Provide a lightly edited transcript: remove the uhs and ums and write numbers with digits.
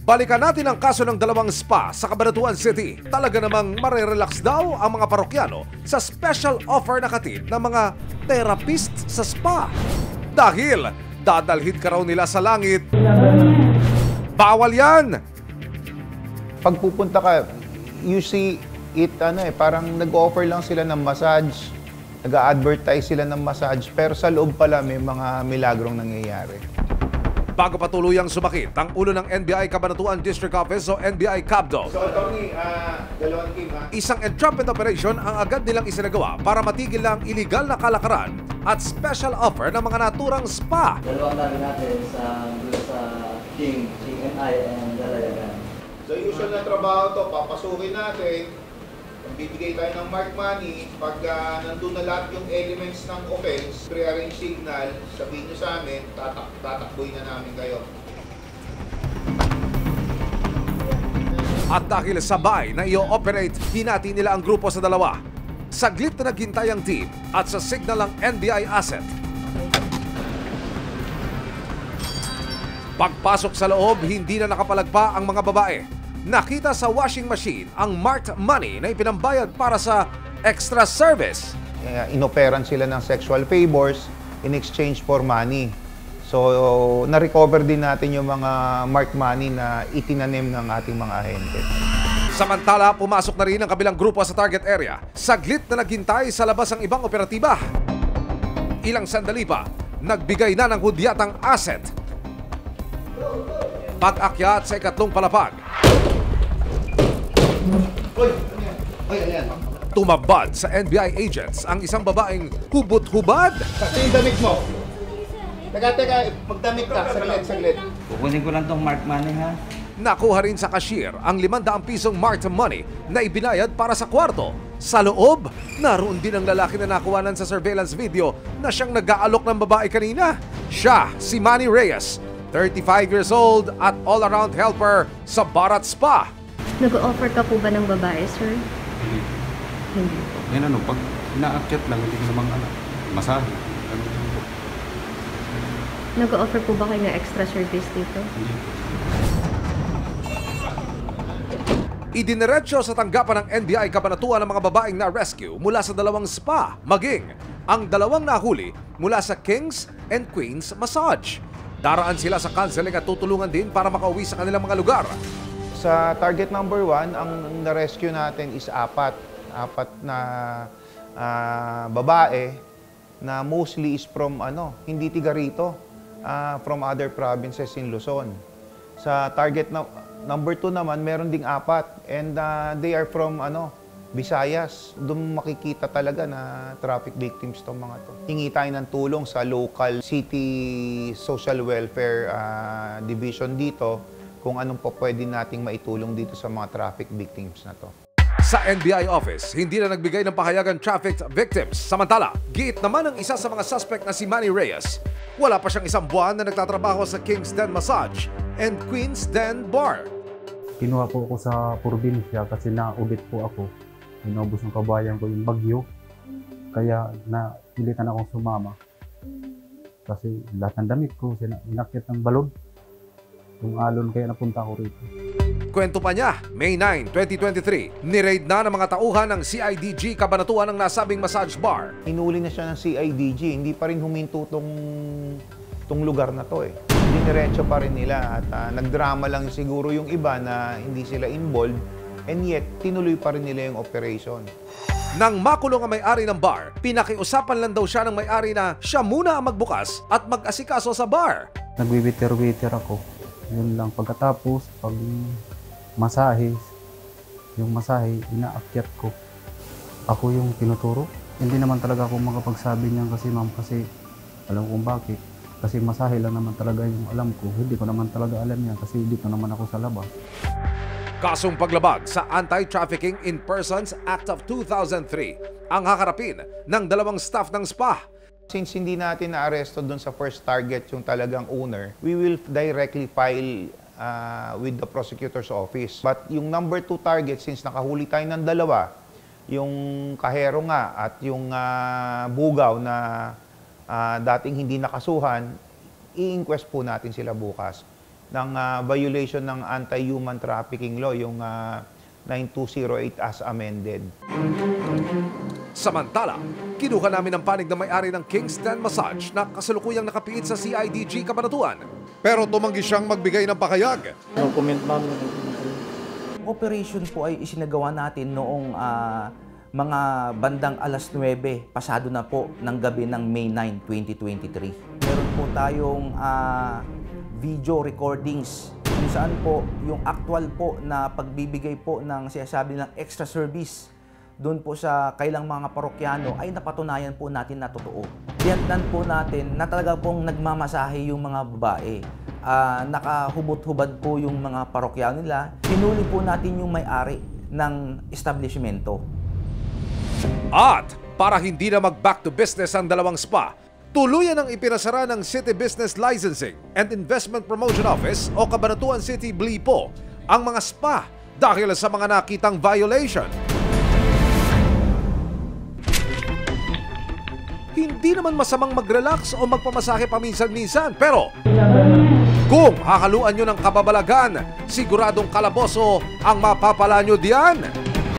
Balikan natin ang kaso ng dalawang spa sa Cabanatuan City. Talaga namang marerelax daw ang mga parokyano sa special offer na katid ng mga therapist sa spa. Dahil dadalhin ka raw nila sa langit. Bawal yan! Pag pupunta ka, you see it, parang nag-offer lang sila ng massage, nag-a-advertise sila ng massage, pero sa loob pala may mga milagrong nangyayari. Bago pa tuluyang sumakit ang ulo ng NBI Cabanatuan District Office o NBI CABDO. So, Tony, dalawang team, ha? Isang entrapment operation ang agad nilang isinagawa para matigil ang iligal na kalakaran at special offer ng mga naturang spa. Dalawang namin natin sa King and I and Dalayagan. So, usual na trabaho to, papasukin natin, bibigay tayo ng mark money, pag nandun na lahat yung elements ng offense, pre-arrange signal, sabihin nyo sa amin, tatakboy na namin kayo. At dahil sabay na i-operate, hinati nila ang grupo sa dalawa. Saglit na naghintay ang team at sa signal ang NBI asset. Pagpasok sa loob, hindi na nakapalagpa ang mga babae. Nakita sa washing machine ang marked money na ipinambayad para sa extra service. Inoperan sila ng sexual favors in exchange for money. So, na-recover din natin yung mga marked money na itinanim ng ating mga ahente. Samantala, pumasok na rin ang kabilang grupo sa target area. Saglit na naghintay sa labas ang ibang operatiba. Ilang sandali pa, nagbigay na ng hudyatang asset. Pag-akyat sa ikatlong palapag, tumabad sa NBI agents ang isang babaeng hubot-hubad. Kasi yung damit mo. Teka, magdamit ka. Saglit. Kukunin ko lang tong mark money, ha? Nakuha rin sa cashier ang 500 pisong marked money na ibinayad para sa kwarto. Sa loob, naroon din ang lalaki na nakuhanan sa surveillance video na siyang nag-aalok ng babae kanina. Siya, si Manny Reyes, 35 years old at all-around helper sa Barat Spa. Nag-offer ka po ba ng babae, sir? Hindi. Yan pag inaakyat lang, hindi ko namang masahe. Nag-offer po ba kayo ng extra service dito? Hindi. Idiniretso sa tanggapan ng NBI Cabanatuan ang mga babaeng na-rescue mula sa dalawang spa, maging ang dalawang nahuli mula sa Kings and Queens Massage. Daraan sila sa counseling at tutulungan din para makauwi sa kanilang mga lugar. Sa target number 1, ang na-rescue natin is apat na babae na mostly is from hindi tiga rito, from other provinces in Luzon. Sa target number 2 naman, meron ding 4 and they are from Visayas. Doon makikita talaga na traffic victims tong mga to. Hingi tayo ng tulong sa local city social welfare division dito kung anong po pwede nating maitulong dito sa mga traffic victims na to. Sa NBI office, hindi na nagbigay ng pahayagan traffic victims. Samantala, giit naman ang isa sa mga suspect na si Manny Reyes. Wala pa siyang isang buwan na nagtatrabaho sa King's Den Massage and Queen's Den Bar. Kinuha po ako sa probinsya kasi naubit po ako. Inubos ng kabayan ko yung bagyo. Kaya napilitan akong sumama. Kasi lahat ng damit ko, inakit ng balon. Yung alon kaya napunta ako rito. Kwento pa niya, May 9, 2023, niraid na ng mga tauhan ng CIDG Cabanatuan ang nasabing massage bar. Hinuli na siya ng CIDG, hindi pa rin huminto tong lugar na to eh. Diniretso pa rin nila at nagdrama lang siguro yung iba na hindi sila involved and yet tinuloy pa rin nila yung operation. Nang makulong ang may-ari ng bar, pinakiusapan lang daw siya ng may-ari na siya muna ang magbukas at mag-asikaso sa bar. Nagwiwiter-witer ako. Yun lang, pagkatapos, pag masahe, yung masahe, inaakyat ko. Ako yung tinuturo. Hindi naman talaga ako makapagsabi niyan kasi ma'am, kasi alam kong bakit. Kasi masahe lang naman talaga yung alam ko. Hindi ko naman talaga alam yan kasi dito naman ako sa labas. Kasong paglabag sa Anti-Trafficking in Persons Act of 2003 ang haharapin ng dalawang staff ng spa. Since hindi natin na-aresto doon sa first target yung talagang owner, we will directly file with the prosecutor's office. But yung number 2 target, since nakahuli tayo ng dalawa, yung kahero nga at yung bugaw na dating hindi nakasuhan, i-inquest po natin sila bukas. ng violation ng anti-human trafficking law, yung 9208 as amended. Samantala, kinuha namin ang panig na may-ari ng Kingston Massage na kasalukuyang nakapiit sa CIDG Cabanatuan. Pero tumanggi siyang magbigay ng pakayag. No comment, ma'am. Operation po ay isinagawa natin noong mga bandang alas 9, pasado na po ng gabi ng May 9, 2023. Meron po tayong video recordings kung saan po yung actual po na pagbibigay po ng sinasabi ng extra service doon po sa kailang mga parokyano ay napatunayan po natin na totoo. Tiyatnan po natin na talaga pong nagmamasahe yung mga babae. Nakahubot-hubad po yung mga parokyano nila. Pinuli po natin yung may-ari ng establishmento. At para hindi na mag-back to business ang dalawang spa, tuluyan ang ipinasara ng City Business Licensing and Investment Promotion Office o Cabanatuan City BLIPO ang mga spa dahil sa mga nakitang violation. Hindi naman masamang mag-relax o magpamasahe paminsan-minsan, pero kung hakaluan nyo ng kababalagan, siguradong kalaboso ang mapapala nyo diyan.